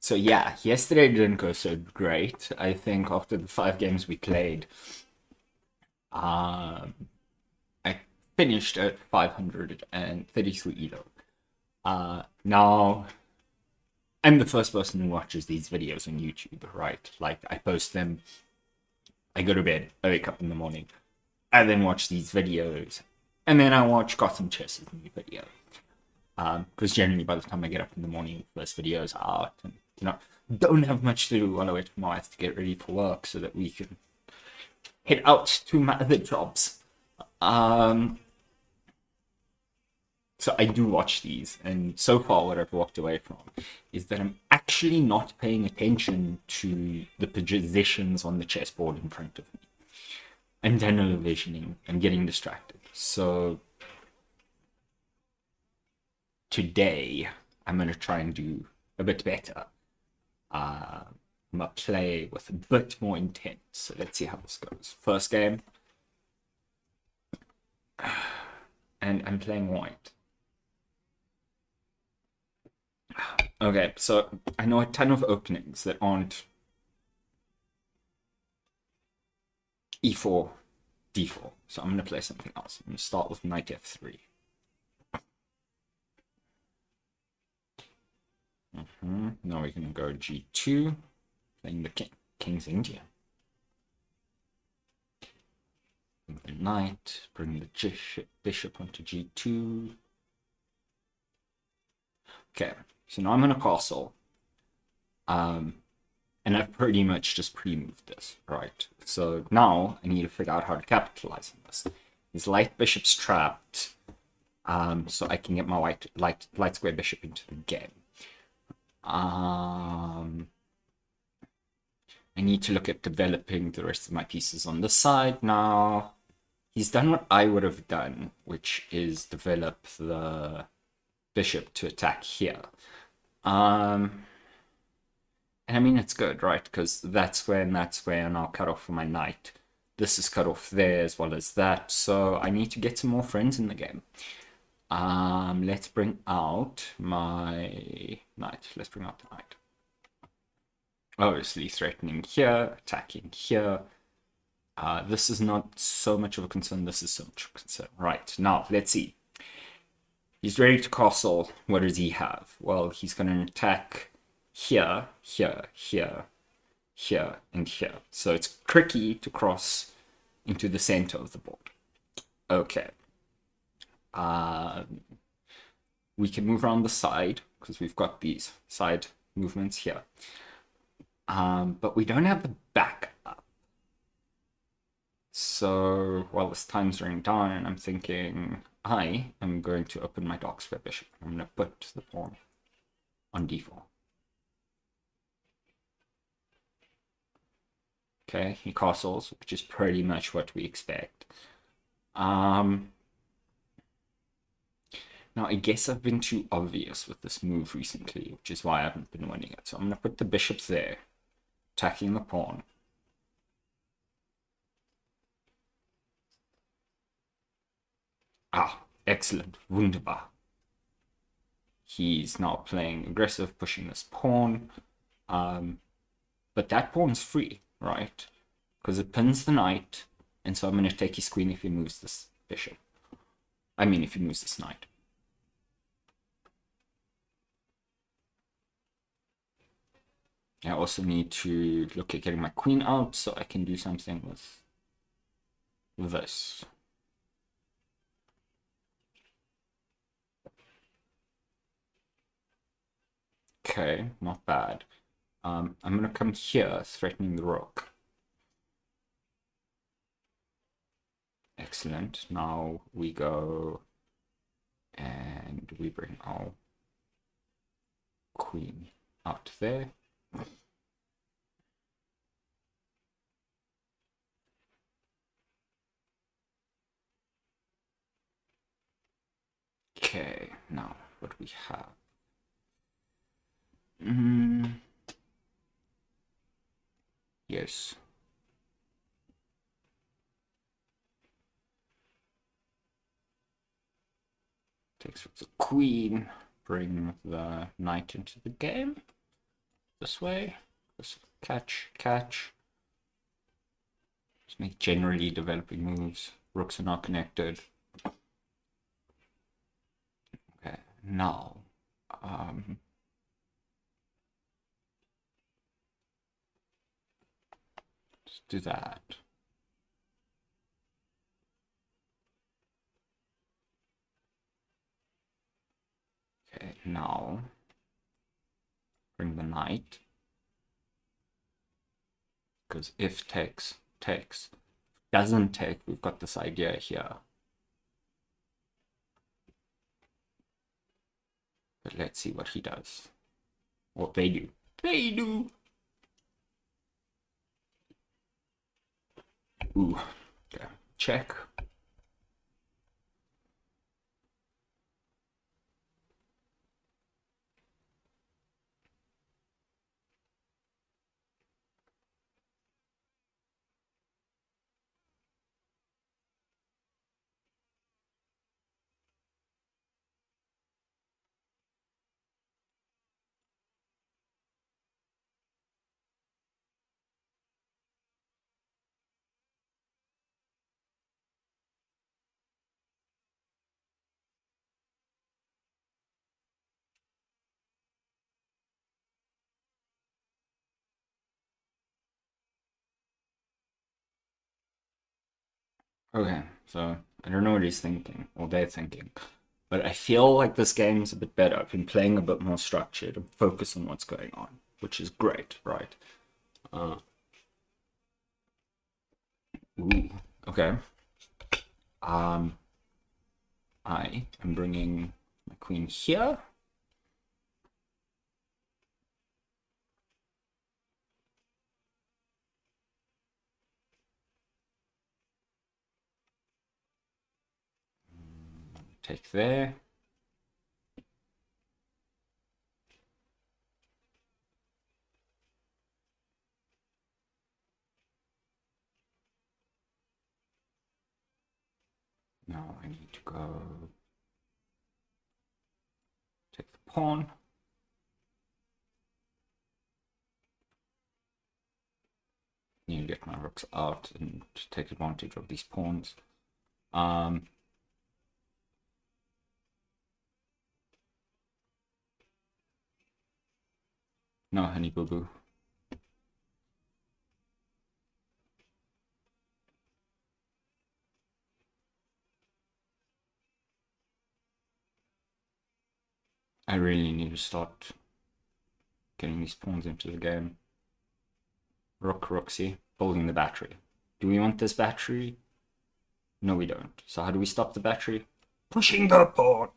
So yeah, yesterday didn't go so great. I think after the 5 games we played, um, I finished at 533 elo. Now I'm the first person who watches these videos on YouTube, right? Like I post them, I go to bed, I wake up in the morning, I then watch these videos, and then I watch Gotham Chess's new video. Because generally by the time I get up in the morning, the first video's out, and don't have much to do while I wait for my wife to get ready for work so that we can head out to my other jobs. Um, so I do watch these, and so far what I've walked away from is that I'm actually not paying attention to the positions on the chessboard in front of me. I'm tunnel visioning. I'm getting distracted. So today I'm going to try and do a bit better. I'm going to play with a bit more intent. So let's see how this goes. First game. And I'm playing white. Okay, so I know a ton of openings that aren't e4, d4. So I'm going to play something else. I'm going to start with knight f3. Now we're going to go g2, playing the king's India. Bring the knight, bring the bishop onto g2. Okay, so now I'm going to castle. And I've pretty much just pre-moved this, right? So now I need to figure out how to capitalize on this. His light bishop's trapped, so I can get my light square bishop into the game. I need to look at developing the rest of my pieces on the side now. He's done what I would have done, which is develop the bishop to attack here. And I mean, it's good, right? Because that's where and that's where, and I'll cut off for my knight. This is cut off there as well as that. So I need to get some more friends in the game. Let's bring out my knight. Let's bring out the knight. Obviously threatening here, attacking here. This is not so much of a concern. This is so much of a concern. Right, now, let's see. He's ready to castle. What does he have? Well, he's going to attack here, here, here, here, and here. So it's tricky to cross into the center of the board. Okay. We can move around the side because we've got these side movements here. But we don't have the back up. So while this time's running down, and I'm thinking I am going to open my dark square bishop. I'm going to put the pawn on d4. Okay, he castles, which is pretty much what we expect. Now, I guess I've been too obvious with this move recently, which is why I haven't been winning it. So I'm going to put the bishop there, attacking the pawn. Excellent. Wunderbar. He's now playing aggressive, pushing this pawn. But that pawn's free, right? Because it pins the knight, and so I'm going to take his queen if he moves this bishop. I mean, if he moves this knight. I also need to look at getting my queen out so I can do something with this. Okay, not bad. I'm going to come here, threatening the rook. Excellent. Now we go and we bring our queen out there. Okay, now what do we have? Yes. Takes with the queen, bring the knight into the game. this way. Just catch, catch. Just make generally developing moves. Rooks are not connected. Okay, now. Let's do that. Okay, now bring the knight. Because if takes, takes. Doesn't take, we've got this idea here. But let's see what he does. What they do. They do! Ooh. Okay. Check. Okay, so I don't know what he's thinking, or they're thinking, but I feel like this game's a bit better. I've been playing a bit more structured and focused on what's going on, which is great, right? Ooh, okay. I am bringing my queen here. Take there. Now I need to go take the pawn. Need to get my rooks out and take advantage of these pawns. No, honey boo boo. I really need to start getting these pawns into the game. Rook, Rooksy, building the battery. Do we want this battery? No, we don't. So how do we stop the battery? Pushing the pawn.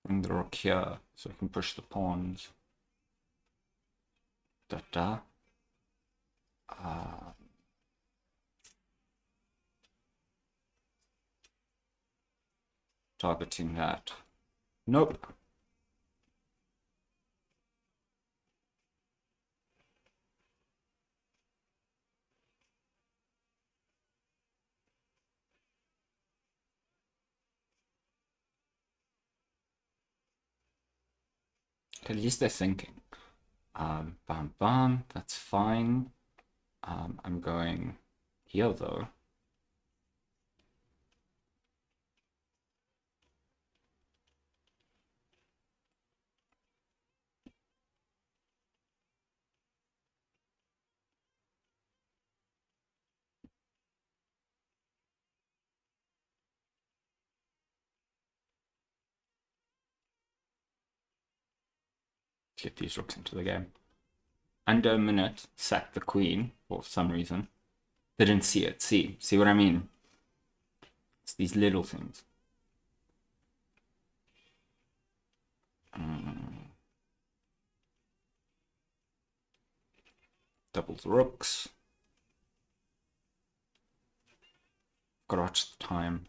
Bring the rook here so I can push the pawns. Da da. Targeting that. Nope. At least they're thinking. Bam bam, that's fine. I'm going here though. Get these rooks into the game. Under a minute, sack the queen for some reason. Didn't see it. See what I mean? It's these little things. Double the rooks. Gotta watch the time.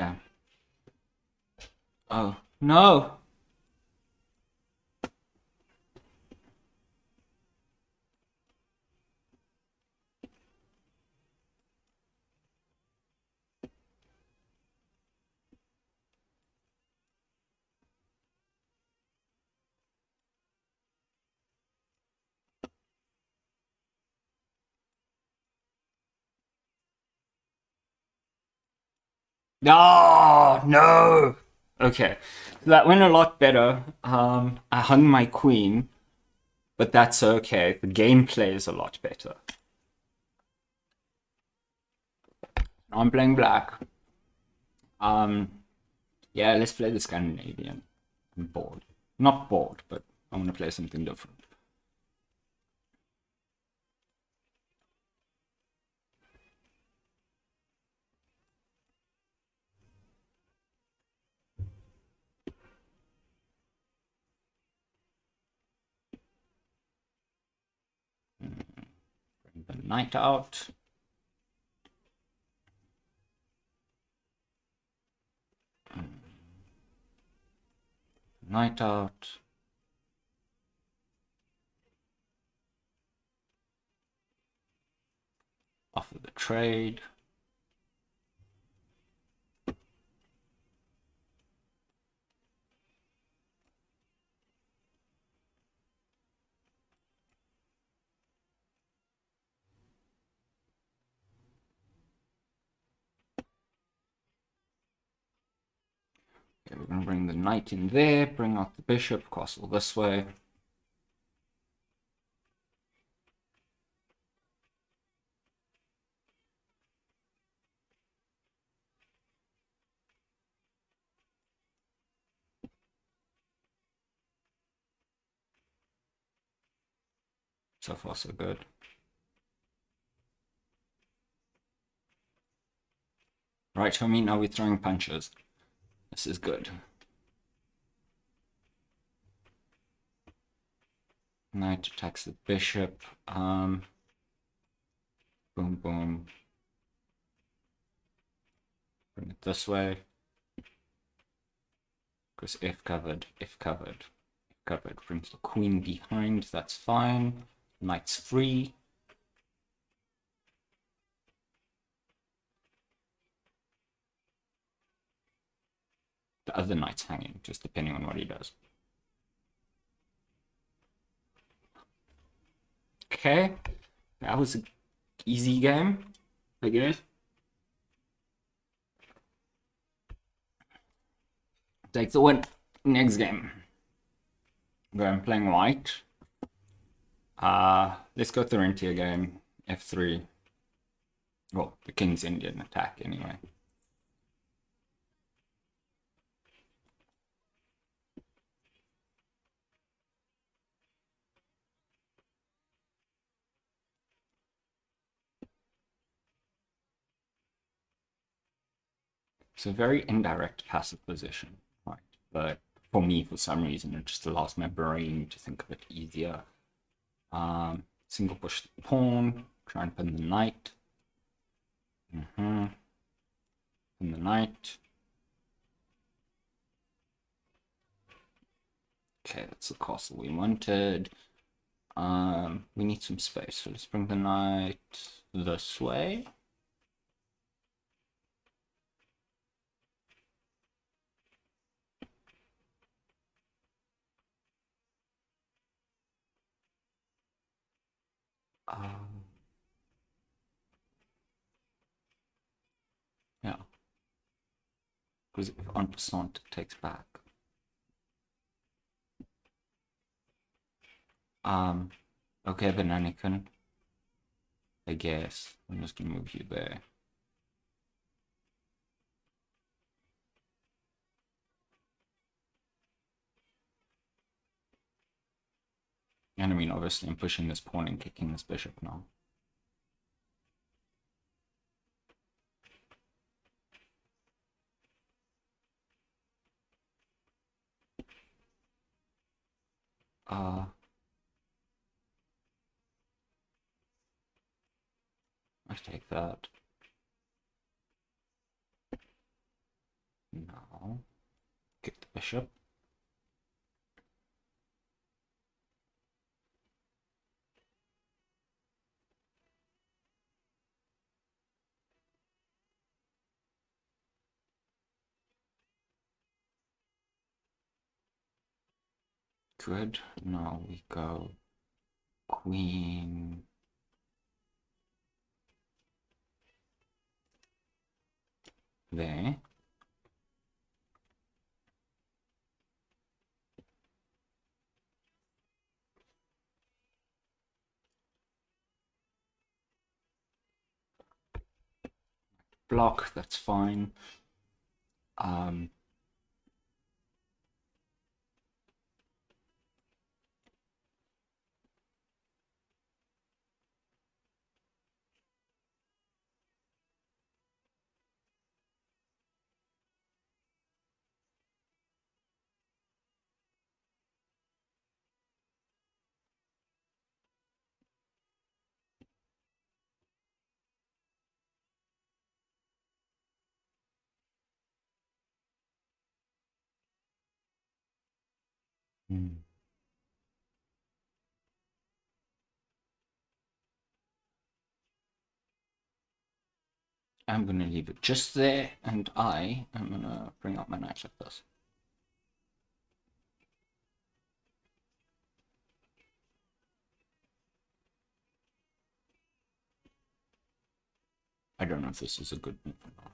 Damn. Oh, no! Oh, no! Okay, so that went a lot better. I hung my queen, but that's okay. The gameplay is a lot better. I'm playing black. Yeah, let's play the Scandinavian. I'm bored. Not bored, but I want to play something different. Bring the knight out. Knight out. Offer the trade. Okay, we're going to bring the knight in there, bring out the bishop, castle this way. So far, so good. Right, homie, now we're throwing punches. This is good. Knight attacks the bishop. Boom, boom. Bring it this way. Because if covered, if covered, if covered. Brings the queen behind, that's fine. Knight's free. The other knight's hanging, just depending on what he does. Okay, that was an easy game, I guess. Take the win. Next game. Where I'm playing white. Let's go Thurintia game. F3. Well, the King's Indian attack anyway. It's a very indirect passive position, right? But for me, for some reason, it just allows my brain to think of it easier. Single push the pawn, try and pin the knight. Pin the knight. Okay, that's the castle we wanted. We need some space, so let's bring the knight this way. Yeah, because if en passant it takes back. Okay, Bananican. I guess I'm just gonna move you there. And I mean, obviously, I'm pushing this pawn and kicking this bishop now. I take that. Now, kick the bishop. Good. Now we go queen. There. Block, that's fine. I'm gonna leave it just there, and I am gonna bring up my knight like this. I don't know if this is a good move or not.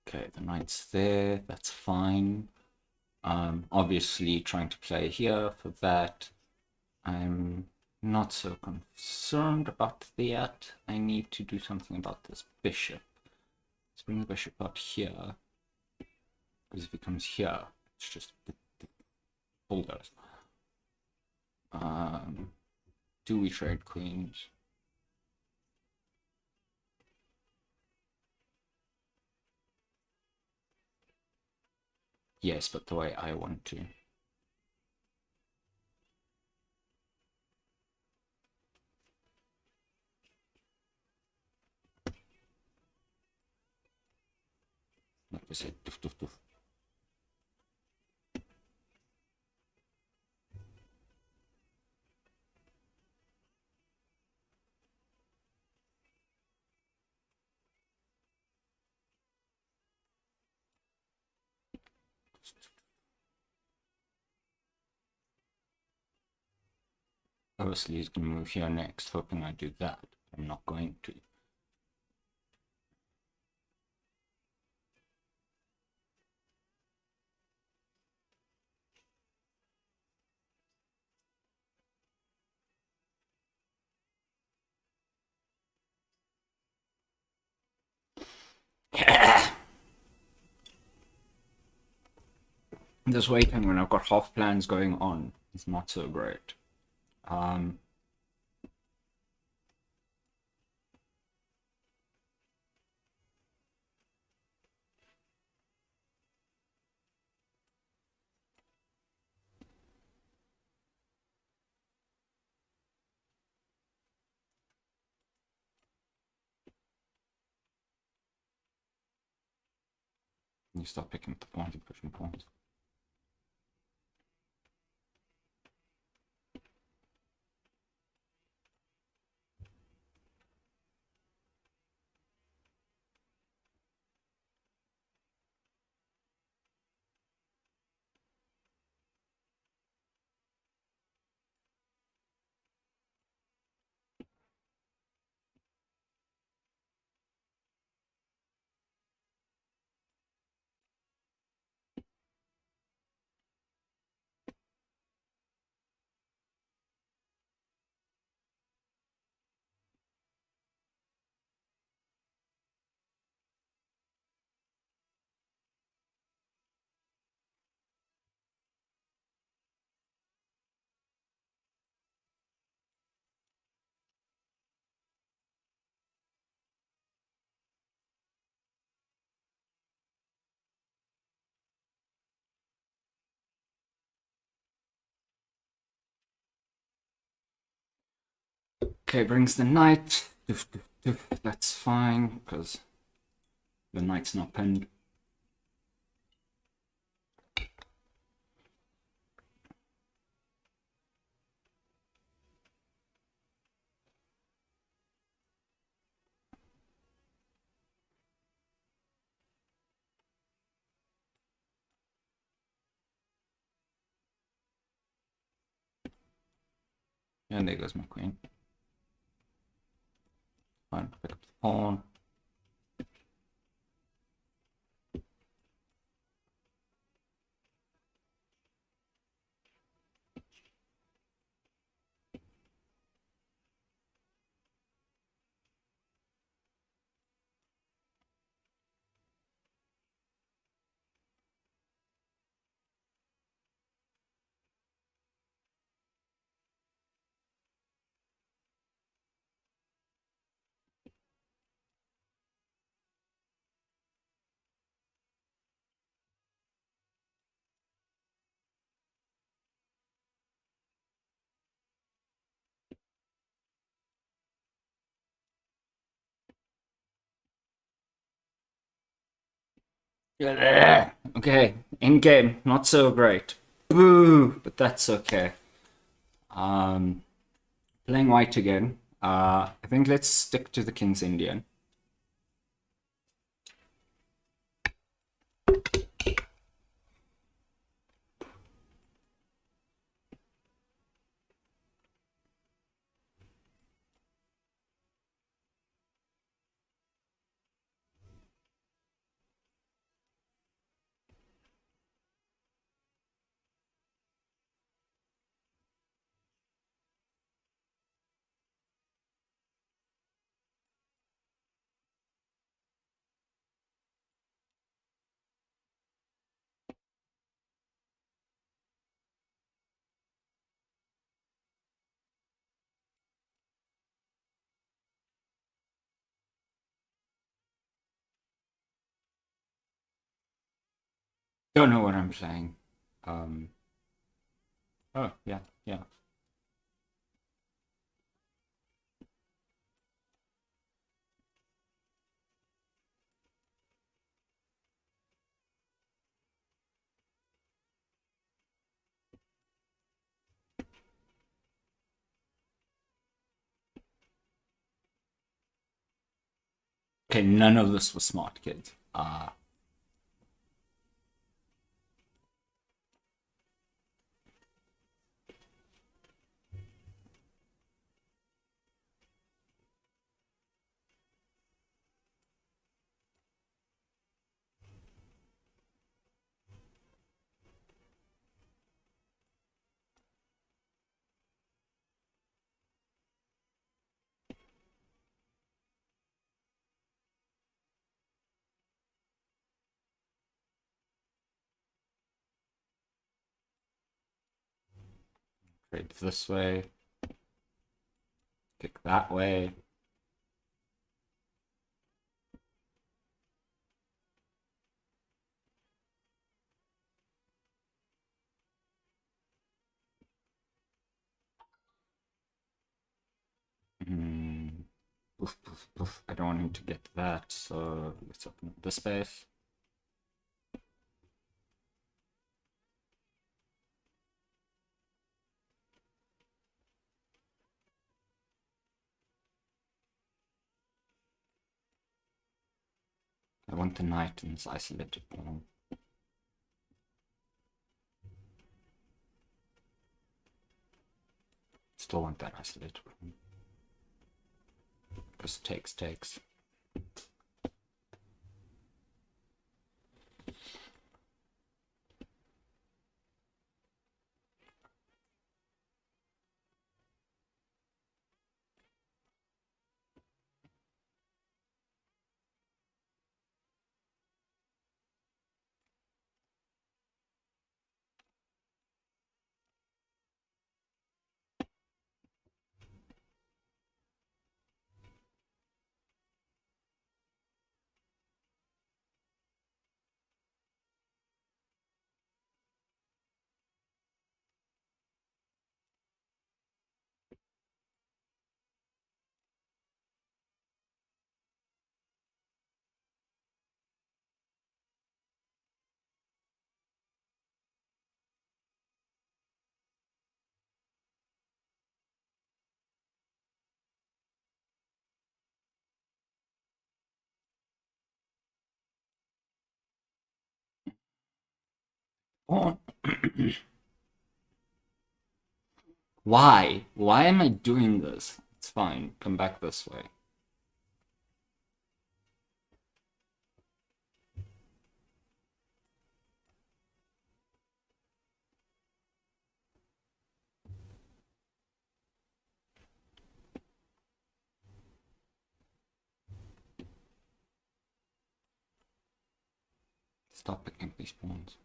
Okay, the knight's there, that's fine. Obviously trying to play here for that. I'm not so concerned about that. I need to do something about this bishop. Let's bring the bishop up here. Because if he comes here, it's just bulldoze. Do we trade queens? Yes, but the way I want to. Like I said, doof, doof, doof. Obviously, he's going to move here next, hoping I do that. I'm not going to. This waiting when I've got half plans going on is not so great. You start picking up the pawns and pushing pawns. Okay, brings the knight. Doof, doof, doof. That's fine, because the knight's not pinned. And there goes my queen. Fine, pick up the pawn. Yeah. Okay, in game, not so great. Boo! But that's okay. Um, Playing white again. I think let's stick to the King's Indian. Don't know what I'm saying. Um, oh, yeah, yeah. Okay, none of this was smart, kids. Trade this way, kick that way. Mm. Poof, poof, poof. I don't want him to get that, so let's open up this space. I want the knight in this isolated pawn. Still want that isolated pawn. Just takes. Pawn. Why? Why am I doing this? It's fine. Come back this way. Stop picking up these pawns.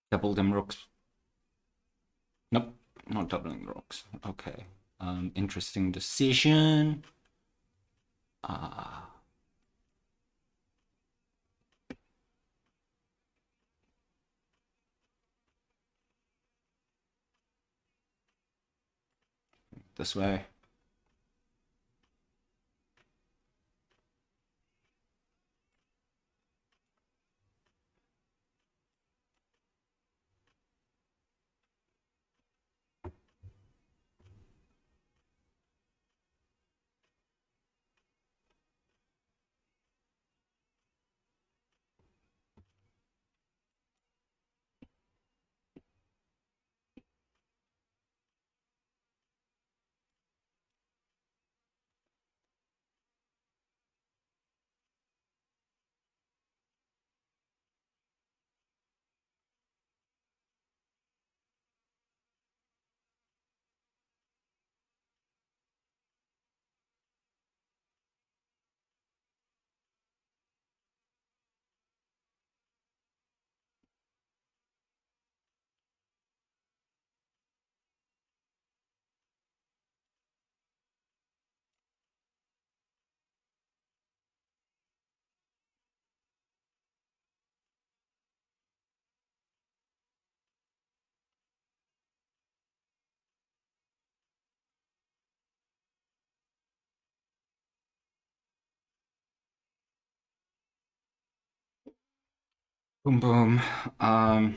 Double them rooks. Nope, not doubling rooks. Okay. Interesting decision. This way. Boom, boom. I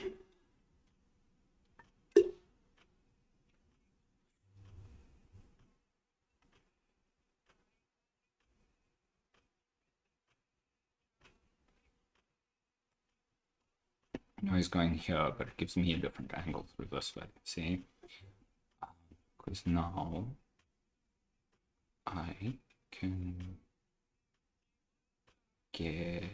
know he's going here, but it gives me a different angle through this way. See? Because now I can get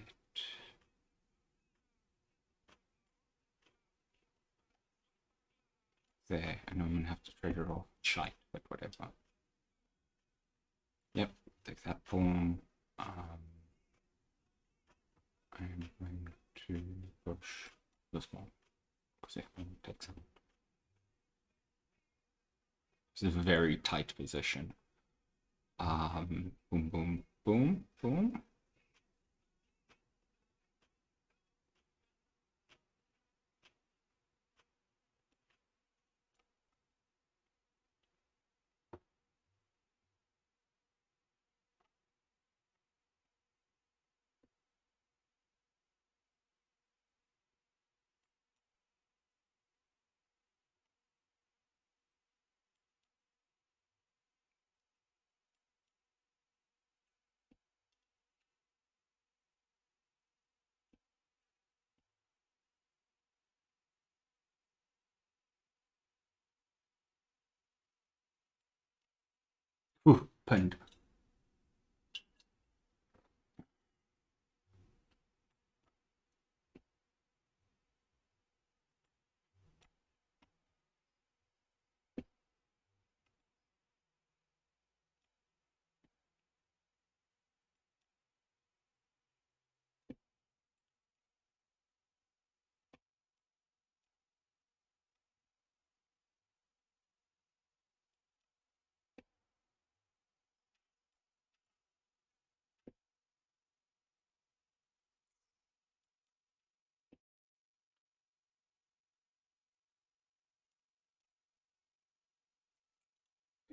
there, and I'm gonna have to trigger off shite, but whatever. Yep, take that pawn. I'm going to push this one because if one takes it. This is a very tight position. Boom, boom, boom, boom. Ooh, pinned.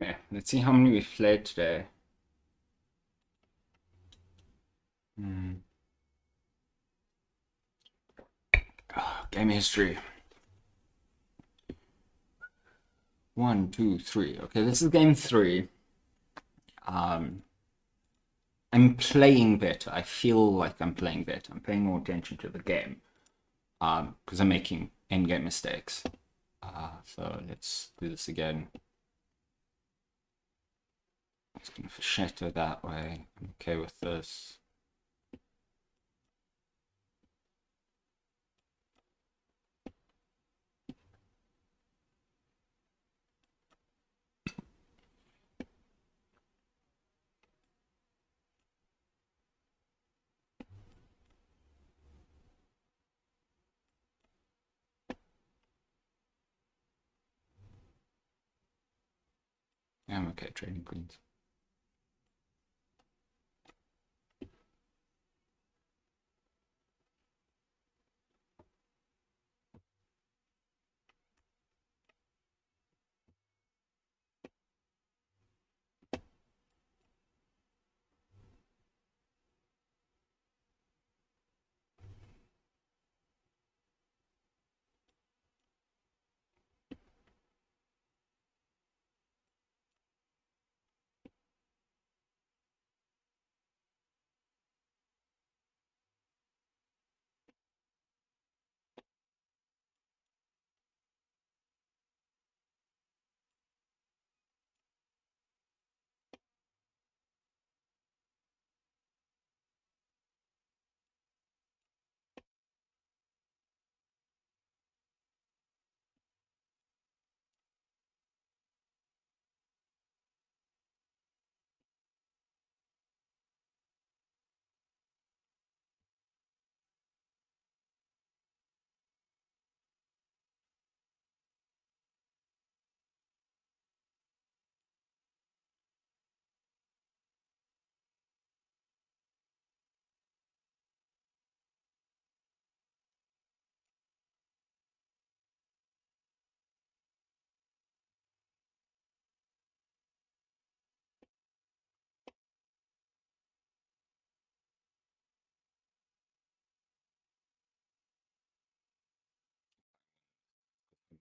Okay, let's see how many we've played today. Game history. 1, 2, 3. Okay, this is game 3. I'm playing better. I feel like I'm playing better. I'm paying more attention to the game. Because I'm making in-game mistakes. So let's do this again. It's going to shatter that way. I'm okay with this. Yeah, I'm okay trading queens.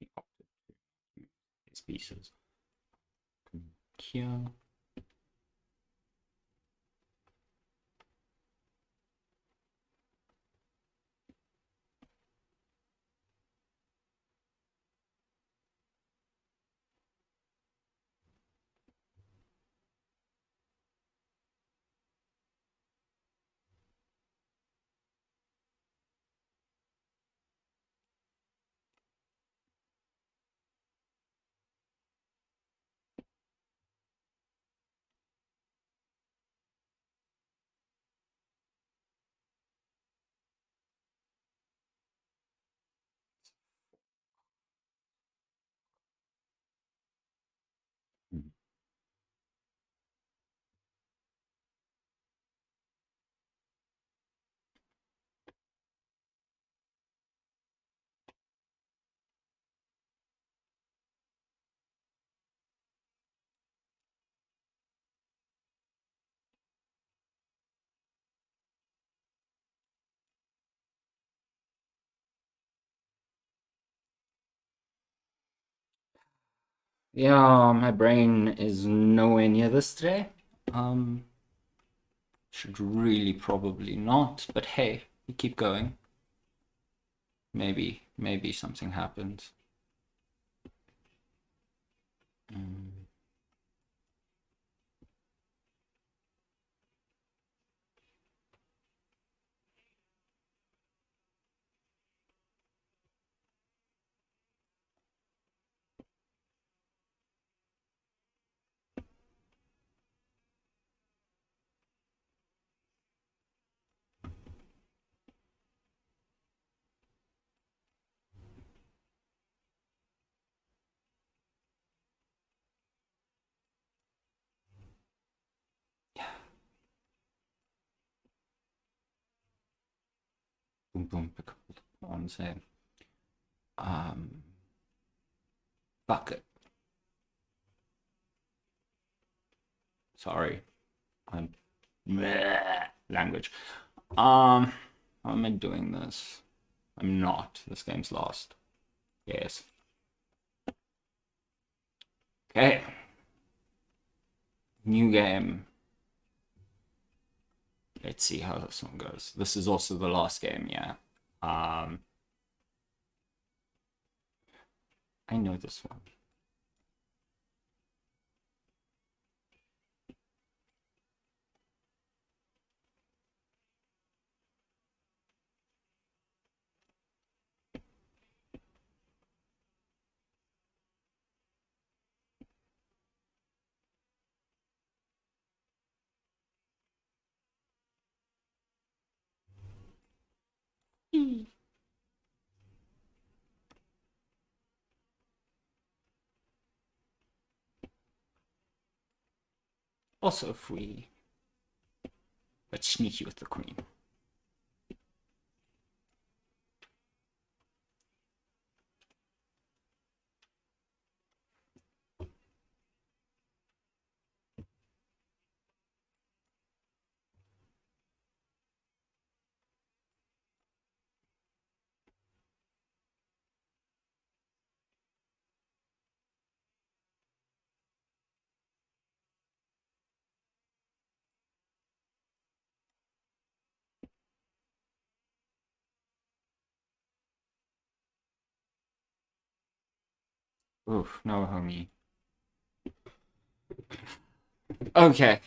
We opted to use these pieces. Here. Yeah, my brain is nowhere near this today. Should really probably not, but hey, we keep going. Maybe something happens. Boom, boom, pick up the pawns here. Fuck it. Sorry. I'm language. How am I doing this? I'm not. This game's lost. Yes. Okay. New game. Let's see how this one goes. This is also the last game, yeah. I know this one. Also free. But sneaky with the queen. Oof, no homie. Okay.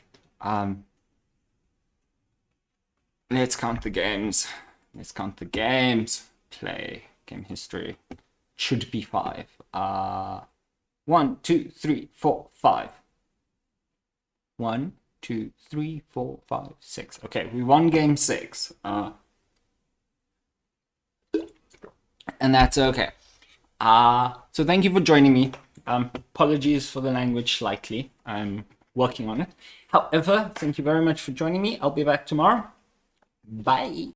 Let's count the games. Let's count the games. Play. Game history. Should be 5. 1, 2, 3, 4, 5. 1, 2, 3, 4, 5, 6. Okay, we won game 6. And that's okay. So thank you for joining me. Apologies for the language slightly. I'm working on it. However, thank you very much for joining me. I'll be back tomorrow. Bye.